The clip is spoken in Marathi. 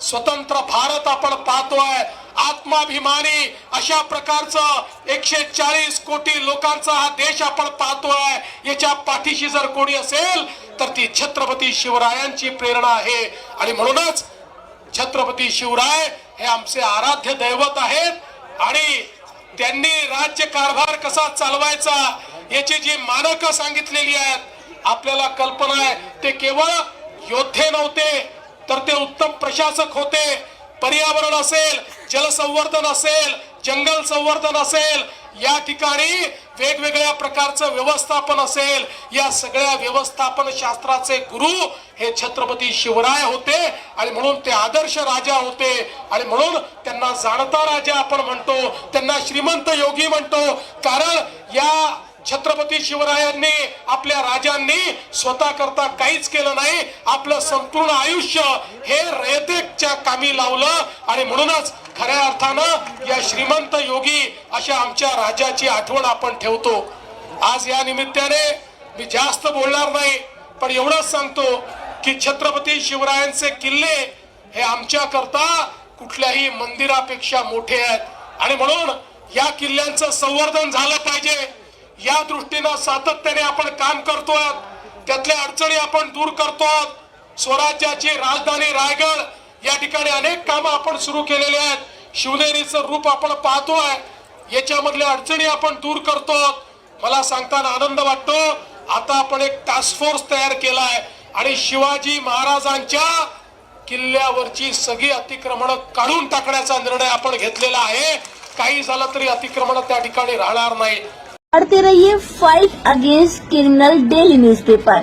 स्वतंत्र भारत आपण पाहतोय, आत्माभिमानी अशा प्रकारचं 140 कोटी लोकांचा हा देश आपण पाहतोय। याच्या पाठीशी जर कोणी असेल तर ती छत्रपती शिवरायांची प्रेरणा आहे। आणि म्हणूनच छत्रपती शिवराय हे आमचे आराध्य दैवत आहेत आणि त्यांनी राज्य कारभार कसा चालवायचा याची जी मानकं सांगितलेली आहेत आपल्याला कल्पना आहे। ते केवळ योद्धे नव्हते तर ते उत्तम प्रशासक होते। पर्यावरण असेल, जलसंवर्धन असेल, जंगल संवर्धन असेल, या ठिकाणी वेगवेगळ्या प्रकारचं व्यवस्थापन असेल, या सगळ्या व्यवस्थापन शास्त्राचे गुरु हे छत्रपती शिवराय होते। आणि म्हणून ते आदर्श राजा होते आणि म्हणून त्यांना जाणता राजा आपण म्हणतो, त्यांना श्रीमंत योगी म्हणतो। कारण या छत्रपती शिवरायांनी आपल्या राजांनी स्वतः करता काहीच केलं नाही, आपलं संपूर्ण आयुष्य हे रयतेच्या कामी लावलं। आणि म्हणूनच खऱ्या अर्थानं या श्रीमंत योगी अशा आमच्या राजाची आठवण आपण ठेवतो। आज या निमित्ताने मी जास्त बोलणार नाही, पण एवढंच सांगतो की छत्रपती शिवरायांचे किल्ले हे आमच्या करता कुठल्याही मंदिरापेक्षा मोठे आहेत। आणि म्हणून या किल्ल्यांचं संवर्धन झालं पाहिजे, या दृष्टीने सातत्याने आपण काम करतोय, त्यातल्या अडचणी आपण दूर करतोय। स्वराज्याची राजधानी रायगड या ठिकाणी अनेक कामं आपण सुरू केलेले आहेत। शिवनेरीचं रूप आपण पाहतोय, याच्यामधल्या अडचणी आपण दूर करतोय। मला सांगताना आनंद वाटतो, आता आपण एक टास्क फोर्स तयार केलाय आणि शिवाजी महाराजांच्या किल्ल्यावरची सगळी अतिक्रमण काढून टाकण्याचा निर्णय आपण घेतलेला आहे। काही झालं तरी अतिक्रमण त्या ठिकाणी राहणार नाही। पढ़ते रहिए fight against criminal daily newspaper.